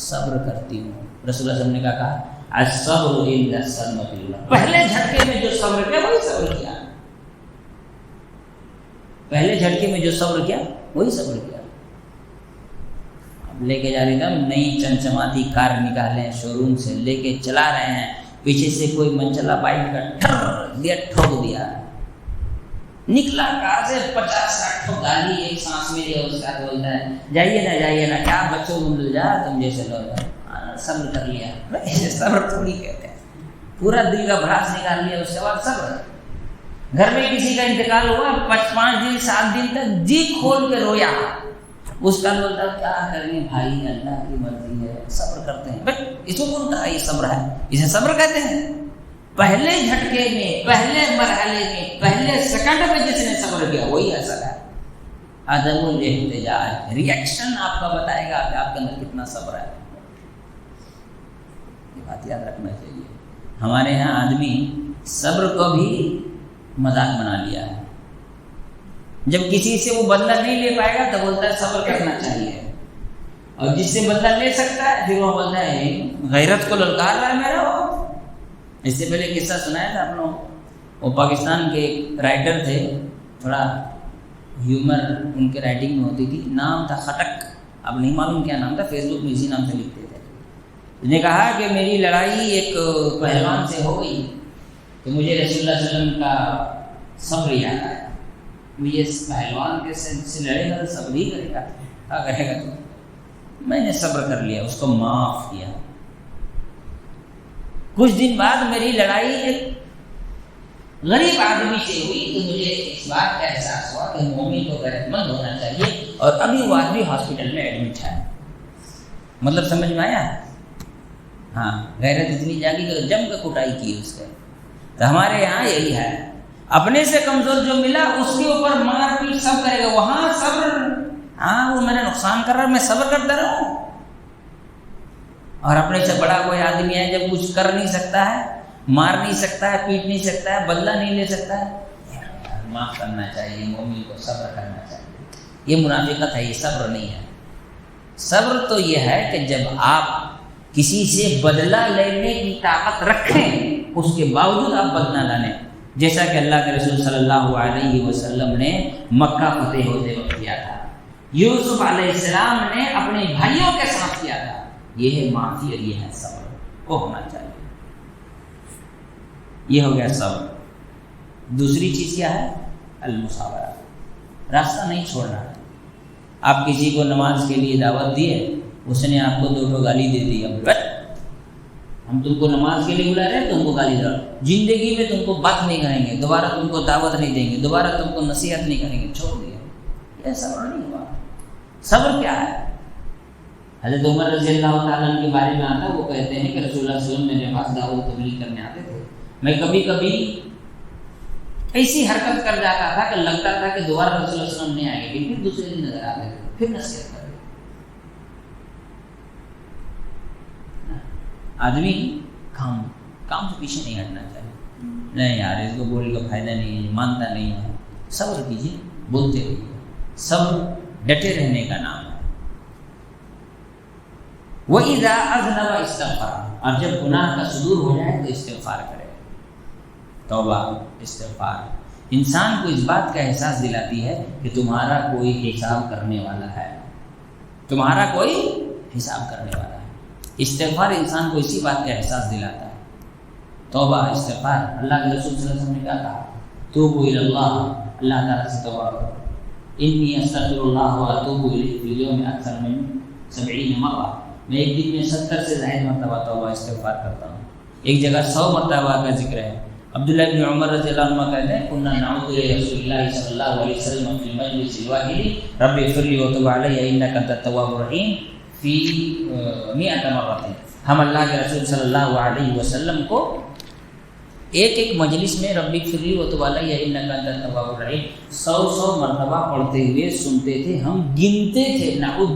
S1: صبر کرتی ہوں۔ رسول اللہ علیہ وسلم نے کہا الصبر عند الصدمۃ الاولى، پہلے جھٹکے میں جو صبر کیا وہی صبر کیا، پہلے جھٹکے میں جو صبر کیا وہی صبر کیا۔ اب لے کے جا رہے تھے، نئی چمچماتی کار نکالے شو روم سے، لے کے چلا رہے ہیں، پیچھے سے کوئی منچلا بائک کا ٹھر دیا، ٹھوک دیا، نکلا کار سے 50-60 گالی ایک سانس میں لیا۔ اس کا بولتا ہے جائیے نا کیا بچوں کو مل جا، تم جیسے لوگ صبر کر لیا۔ صبر تھوڑی کہتے ہیں، پورا دل کا بھڑاس نکال لیا، اس کے بعد صبر۔ گھر میں کسی کا انتقال ہوا، 5 دن 7 دن تک جی کھول کے رویا، اس کا بولتا کیا کریں بھائی، اللہ کی مرضی ہے، صبر کرتے ہیں۔ بس اس کو کون کہا یہ صبر ہے؟ اسے صبر کہتے ہیں۔ پہلے جھٹکے میں، پہلے مرحلے میں، پہلے سیکنڈ میں جس نے صبر کیا وہی اصل ہے۔ عدم الاحتجاج، ریئیکشن آپ کا بتائے گا کہ آپ کے اندر کتنا صبر ہے۔ یہ بات یاد رکھنا چاہیے۔ ہمارے یہاں آدمی صبر کو بھی مذاق بنا لیا ہے۔ جب کسی سے وہ بدلہ نہیں لے پائے گا تو بولتا ہے صبر کرنا چاہیے، اور جس سے بدلہ لے سکتا ہے پھر وہ بولتا ہے غیرت کو للکار رہا ہے میرا۔ وہ اس سے پہلے قصہ سنایا تھا اپنوں، وہ پاکستان کے ایک رائٹر تھے، تھوڑا ہیومر ان کے رائٹنگ میں ہوتی تھی، نام تھا خٹک، اب نہیں معلوم کیا نام تھا، فیس بک میں اسی نام سے لکھتے تھے۔ اس نے کہا کہ میری لڑائی ایک پہلوان سے ہو گئی تو مجھے رسول اللہ صلی اللہ علیہ وسلم کا صبر یاد آیا۔ مجھے اس پہلوان کے سے لڑے گا تو صبر ہی کرے گا، کیا کرے گا؟ تو میں نے صبر کر لیا، اس کو معاف کیا۔ کچھ دن بعد میری لڑائی ایک غریب آدمی سے ہوئی تو مجھے اس بات کا احساس ہوا کہ مومن کو غیرت مند ہونا چاہیے، اور ابھی وہ آدمی ہاسپٹل میں ایڈمٹ ہے۔ مطلب سمجھ میں آیا؟ ہاں، غیرت اتنی جاگی کہ جم کے کٹائی کی اس کے۔ تو ہمارے یہاں یہی ہے، اپنے سے کمزور جو ملا اس کے اوپر مار پیٹ سب کرے گا، وہاں صبر، ہاں وہ میرا نقصان کر رہا ہے میں صبر کرتا رہوں۔ اور اپنے سے بڑا کوئی آدمی ہے جب کچھ کر نہیں سکتا ہے، مار نہیں سکتا ہے، پیٹ نہیں سکتا ہے، بدلہ نہیں لے سکتا ہے، معاف کرنا چاہیے، مومن کو صبر کرنا چاہیے۔ یہ منافقت ہے، یہ صبر نہیں ہے۔ صبر تو یہ ہے کہ جب آپ کسی سے بدلہ لینے کی طاقت رکھیں، اس کے باوجود آپ بدلہ نہ لیں، جیسا کہ اللہ کے رسول صلی اللہ علیہ وسلم نے مکہ فتح ہوتے وقت کیا تھا، یوسف علیہ السلام نے اپنے بھائیوں کے ساتھ کیا تھا۔ یہ ہے معافی اور یہ ہے صبر، وہ ہونا چاہیے۔ یہ ہو گیا صبر۔ دوسری چیز کیا ہے؟ المصابرہ، راستہ نہیں چھوڑنا ہے۔ آپ کسی کو نماز کے لیے دعوت دیے، اس نے آپ کو 2 گالی دے دی، ہم تم کو نماز کے لیے بلا رہے ہیں، تم کو گالی دو، زندگی میں تم کو بات نہیں کریں گے، دوبارہ تم کو دعوت نہیں دیں گے، دوبارہ تم کو نصیحت نہیں کریں گے، چھوڑ دیا۔ یہ صبر نہیں ہوا۔ صبر کیا ہے؟ حضرت عمر رضی اللہ تعالیٰ عنہ کے بارے میں آتا ہے، وہ کہتے ہیں کہ رسول اللہ صلی اللہ علیہ وسلم میرے پاس دعوت تبلیغ کرنے آتے تھے، میں کبھی کبھی ایسی حرکت کر جاتا تھا کہ لگتا تھا کہ دوبارہ رسول اللہ صلی اللہ علیہ وسلم نہیں آئے گے، پھر دوسرے دن نظر آتے تھے، پھر نصیحت کر دے۔ آدمی کام سے پیچھے نہیں ہٹنا چاہیے، نہیں یار اس کو بولنے کا فائدہ نہیں ہے، مانتا نہیں ہے، صبر کیجیے، بولتے رہیے۔ صبر ڈٹے رہنے کا نام ہے۔ وَإِذَا أَذْنَبَ اسْتَغْفَرَ، اور جب گناہ کا صدور ہو جائے تو استغفار کرے، توبہ، استغفار۔ انسان کو اس بات کا احساس دلاتی ہے کہ تمہارا کوئی حساب کرنے والا ہے، تمہارا کوئی حساب کرنے والا ہے۔ استغفار انسان کو اسی بات کا احساس دلاتا ہے۔ توبہ، استغفار۔ اللہ کے رسول صلی اللہ علیہ وسلم نے کیا کہا؟ توبوا الی اللہ، اللہ تعالیٰ سے توبہ کرو۔ انی استغفر اللہ واتوب الیہ فی الیوم اکثر من 70 مرہ، میں ایک دن میں 70 سے زائد مرتبہ توبہ استغفار کرتا ہوں۔ ایک جگہ 100 مرتبہ کا ذکر ہے۔ عبداللہ بن عمر رضی اللہ عنہ کہتے ہیں کنا نعوذ برسول اللہ صلی اللہ علیہ وسلم فی المجلس الواحد رب اغفر لی وتب علی انک انت التواب الرحیم فی 100 مرۃ۔ ہم اللہ کے رسول صلی اللہ علیہ وسلم کو ایک مجلس میں رب اغفر لی وتب علی انک انت التواب الرحیم 100 مرتبہ پڑھتے ہوئے سنتے تھے، ہم گنتے تھے، نعوذ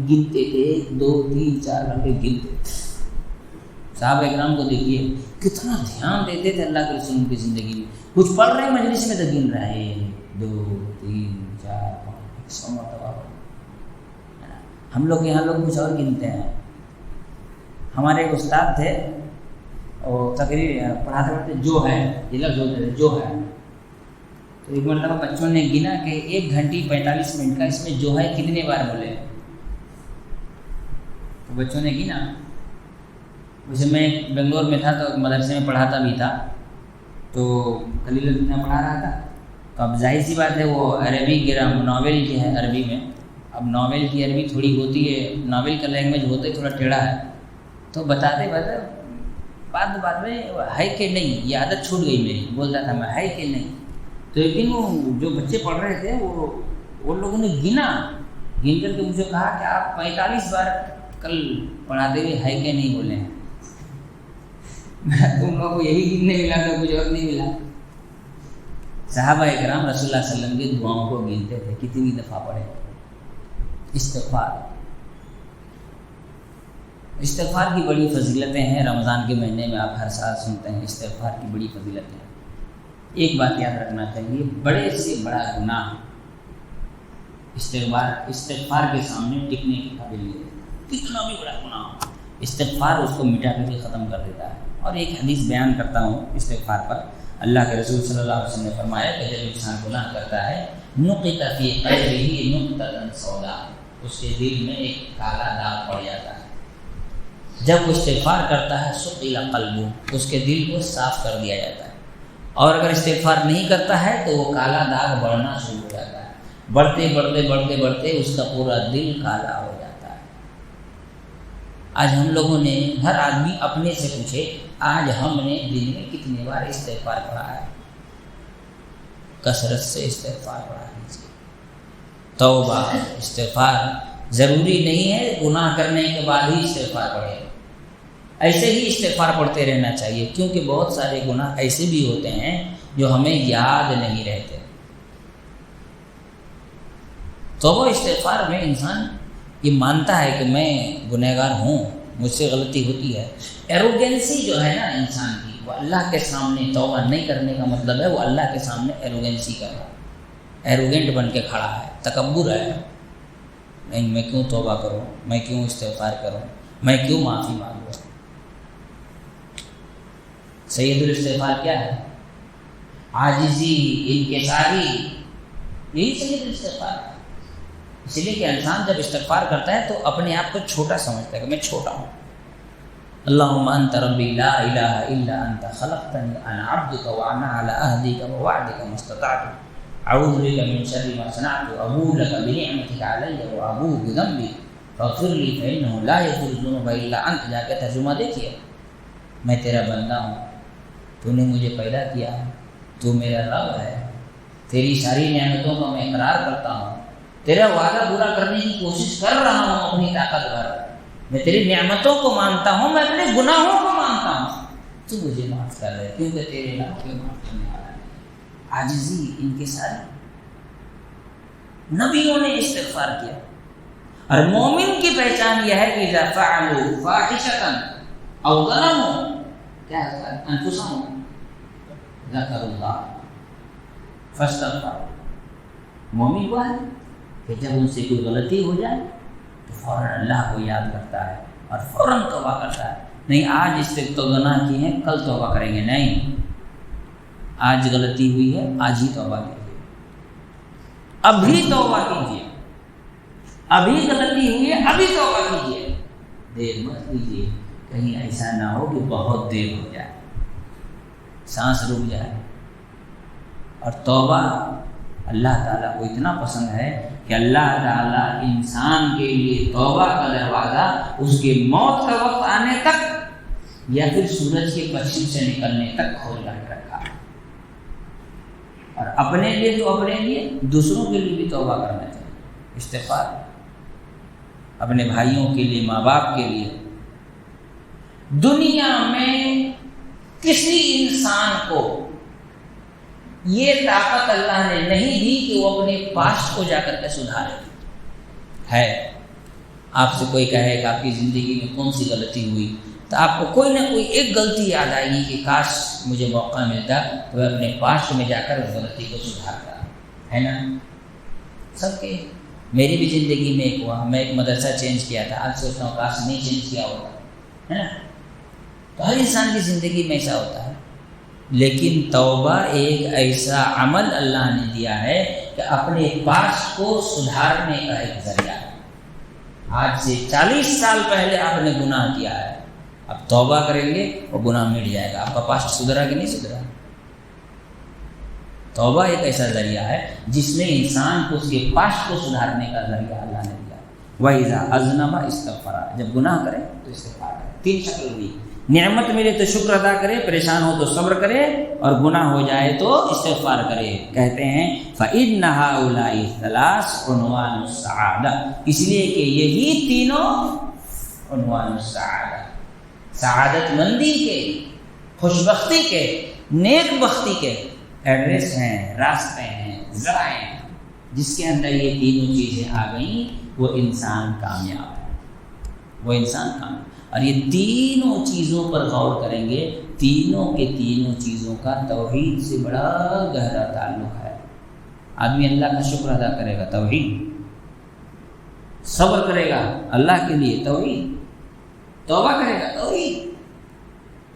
S1: گنتے تھے، 2 3 4 کر کے گنتے تھے۔ صحابہ اکرام کو دیکھیے کتنا دھیان دیتے تھے اللہ کے رسول کی زندگی میں، کچھ پڑھ رہے ہیں مجلس میں تو گن رہے ہیں 2 3 4 5 100 مرتبہ۔ ہم لوگ یہاں لوگ کچھ اور گنتے ہیں۔ ہمارے ایک استاد تھے، اور تقریر پڑھاتے پڑھتے جو ہے یہ لفظ ہوتے تھے، جو ہے، تو ایک مرتبہ بچوں نے گنا کہ 1 گھنٹے 45 منٹ کا اس میں جو ہے کتنے بار بولے، تو بچوں نے گنا۔ ویسے میں بنگلور میں تھا تو مدرسے میں پڑھاتا بھی تھا، تو خلیل الدین پڑھا رہا تھا، تو اب ظاہر سی بات ہے وہ عربی ناول کی ہے عربی میں، اب ناول کی عربی تھوڑی ہوتی ہے، ناول کا لینگویج ہوتا ہے تھوڑا ٹیڑھا ہے، تو بتاتے بعد میں ہے کہ نہیں، یہ عادت چھوٹ گئی میری، بولتا تھا میں ہے کہ نہیں۔ تو ایک دن وہ جو بچے پڑھ رہے تھے وہ لوگوں نے گنا، گن کر کے مجھے کہا کہ آپ 45 بار کل پڑھاتے ہوئے ہے کہ نہیں بولے ہیں۔ تم لوگوں کو یہی گننے ملا تو کچھ اور نہیں ملا۔ صحابہ اکرام رسول اللہ صلی اللہ علیہ وسلم کی دعاؤں کو گنتے تھے، کتنی دفعہ پڑھے۔ استغفار کی بڑی فضیلتیں ہیں، رمضان کے مہینے میں آپ ہر سال سنتے ہیں استغفار کی بڑی فضیلتیں ہیں۔ ایک بات یاد رکھنا چاہیے، بڑے سے بڑا گناہ استغفار کے سامنے ٹکنے کی قابل نہیں ہے۔ کتنا بھی بڑا گناہ ہو، استغفار اس کو مٹا کر کے ختم کر دیتا ہے۔ اور ایک حدیث بیان کرتا ہوں استغفار پر، اللہ کے رسول صلی اللہ علیہ وسلم نے فرمایا کہ جب انسان گناہ کرتا ہے نقط فی قلبہ نقطۃ سوداء، اس کے دل میں ایک کالا داغ پڑ جاتا ہے۔ جب وہ استغفار کرتا ہے سقل قلبہ، اس کے دل کو صاف کر دیا جاتا ہے۔ اور اگر استغفار نہیں کرتا ہے تو وہ کالا داغ بڑھنا شروع ہو جاتا ہے، بڑھتے بڑھتے بڑھتے بڑھتے اس کا پورا دل کالا ہو جاتا ہے۔ آج ہم لوگوں نے، ہر آدمی اپنے سے پوچھے، آج ہم نے دن میں کتنے بار استغفار پڑھا ہے؟ کثرت سے استغفار پڑھا ہے۔ توبہ، استغفار ضروری نہیں ہے گناہ کرنے کے بعد ہی استغفار پڑھے، ایسے ہی استغفار پڑھتے رہنا چاہیے، کیونکہ بہت سارے گناہ ایسے بھی ہوتے ہیں جو ہمیں یاد نہیں رہتے۔ توبہ استغفار میں انسان یہ مانتا ہے کہ میں گنہگار ہوں، مجھ سے غلطی ہوتی ہے۔ ایروگینسی جو ہے نا انسان کی، وہ اللہ کے سامنے توبہ نہیں کرنے کا مطلب ہے وہ اللہ کے سامنے ایروگینسی کر رہا ہے، ایروگینٹ بن کے کھڑا ہے، تکبر ہے۔ نہیں، میں کیوں توبہ کروں، میں کیوں استغفار کروں، میں کیوں معافی مانگوں۔ سید الاستغفار کیا ہے؟ عاجزی، انکساری، یہی صحیح استغفار ہے۔ اس لیے کہ انسان جب استغفار کرتا ہے تو اپنے آپ کو چھوٹا سمجھتا ہے کہ میں چھوٹا ہوں۔ اللہم انت ربی لا الہ الا انت خلقتنی انا عبدک وانا علی عہدک ووعدک ما استطعت اعوذ بک من شر ما صنعت ابوء لک بنعمتک علی وابوء بذنبی فاغفر لی فانہ لا یغفر الذنوب الا انت۔ جا کے ترجمہ دیکھیے، میں تیرا بندہ ہوں، تو نے مجھے پیدا کیا ہے، تو میرا رب ہے، تیری ساری نعمتوں کا میں اقرار کرتا ہوں، تیرا وعدہ پورا کرنے کی کوشش کر رہا ہوں اپنی طاقت بھر، میں تیری نعمتوں کو مانتا ہوں، میں اپنے گناہوں کو مانتا ہوں، تو مجھے معاف کر دے کیونکہ تیرے نام کے معاف کرنے والا ہے۔ عاجزی، انکساری، نبیوں نے استغفار کیا۔ اور مومن کی پہچان یہ ہے کہ اذا فعلوا فاحشۃ او ظلموا کیا انفسهم ذکروا اللہ فاستغفروا۔ مومن وہ ہے کہ جب ان سے کوئی غلطی ہو جائے تو فوراً اللہ کو یاد کرتا ہے اور فوراً توبہ کرتا ہے۔ نہیں آج اس سے تو گناہ کی ہے کل توبہ کریں گے، نہیں، آج غلطی ہوئی ہے آج ہی توبہ کیجیے، ابھی توبہ کیجیے، ابھی غلطی ہوئی ہے ابھی توبہ کیجیے، دیر مت کیجیے، کہیں ایسا نہ ہو کہ بہت دیر ہو جائے، سانس رک جائے۔ اور توبہ اللہ تعالیٰ کو اتنا پسند ہے کہ اللہ تعالیٰ انسان کے لیے توبہ کا دروازہ اس کے موت کا وقت آنے تک یا پھر سورج کے پچھم سے نکلنے تک کھول کر کے رکھا ہے۔ اور اپنے لیے تو اپنے لیے، دوسروں کے لیے بھی توبہ کرنا چاہیے، استغفار، اپنے بھائیوں کے لیے، ماں باپ کے لیے۔ دنیا میں کسی انسان کو یہ طاقت اللہ نے نہیں دی کہ وہ اپنے پاسٹ کو جا کر کے سدھارے۔ ہے آپ سے کوئی کہے کہ آپ کی زندگی میں کون سی غلطی ہوئی، تو آپ کو کوئی نہ کوئی ایک غلطی یاد آئے گی کہ کاش مجھے موقع ملتا تو میں اپنے پاسٹ میں جا کر اس غلطی کو سدھارتا، ہے نا؟ سب کے، میری بھی زندگی میں ایک ہوا، میں ایک مدرسہ چینج کیا تھا، آج سوچتا ہوں کاش نہیں چینج کیا ہوتا، ہے نا؟ تو ہر انسان کی زندگی میں ایسا ہوتا ہے۔ لیکن توبہ ایک ایسا عمل اللہ نے دیا ہے کہ اپنے پاسٹ کو سدھارنے کا ایک ذریعہ ہے۔ آج سے 40 سال پہلے آپ نے گناہ کیا ہے، اب توبہ کریں گے وہ گناہ مٹ جائے گا۔ آپ کا پاسٹ سدھرا کہ نہیں سدھرا؟ توبہ ایک ایسا ذریعہ ہے جس میں انسان کو اس کے پاسٹ کو سدھارنے کا ذریعہ اللہ نے دیا۔ وَإِذَا أَذْنَبَ اسْتَغْفَرَ، جب گناہ کرے تو استغفار کرے۔ 3 شکل ہوئی، نعمت ملے تو شکر ادا کرے، پریشان ہو تو صبر کرے، اور گناہ ہو جائے تو استغفار کرے۔ کہتے ہیں فَإِنَّ هَؤُلَاءِ ثَلَاثُ عُنْوَانُ السَّعَادَةِ، اس لیے کہ یہی تینوں عنوان السعادہ، سعادت مندی کے، خوش بختی کے، نیک بختی کے ایڈریس ہیں، راستے ہیں، ذرائع ہیں۔ جس کے اندر یہ تینوں چیزیں آ گئیں وہ انسان کامیاب ہے، وہ انسان کامیاب۔ اور یہ تینوں چیزوں پر غور کریں گے، تینوں کے تینوں چیزوں کا توحید سے بڑا گہرا تعلق ہے۔ آدمی اللہ کا شکر ادا کرے گا، توحید، صبر کرے گا اللہ کے لیے، توحید، توبہ کرے گا، توحید،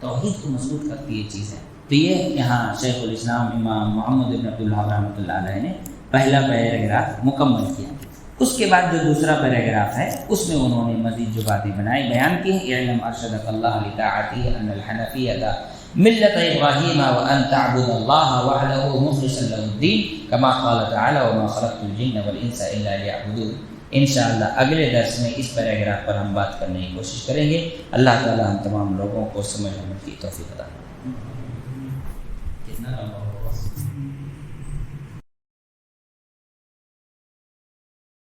S1: توحید کو مضبوط کرتی ہے چیزیں۔ تو یہ یہاں شیخ الاسلام امام محمد بن عبد الوہاب رحمۃ اللہ علیہ نے پہلا پیراگراف مکمل کیا۔ اس کے بعد جو دوسرا پیراگراف ہے اس میں انہوں نے مزید جو باتیں بنائی بیان کی ہیں۔ اعلم ارشدک اللہ لطاعتہ ان الحنفیۃ ملت ابراہیم وان تعبد اللہ وحدہ مخلصا له الدین کما قال تعالی وما خلقت الجن والانس الا لیعبدون۔ انشاءاللہ اگلے درس میں اس پیراگراف پر ہم بات کرنے کی کوشش کریں گے۔ اللہ تعالی ہم تمام لوگوں کو سمجھنے کی توفیق عطا فرمائے۔ کتنا لمبا ہوگا؟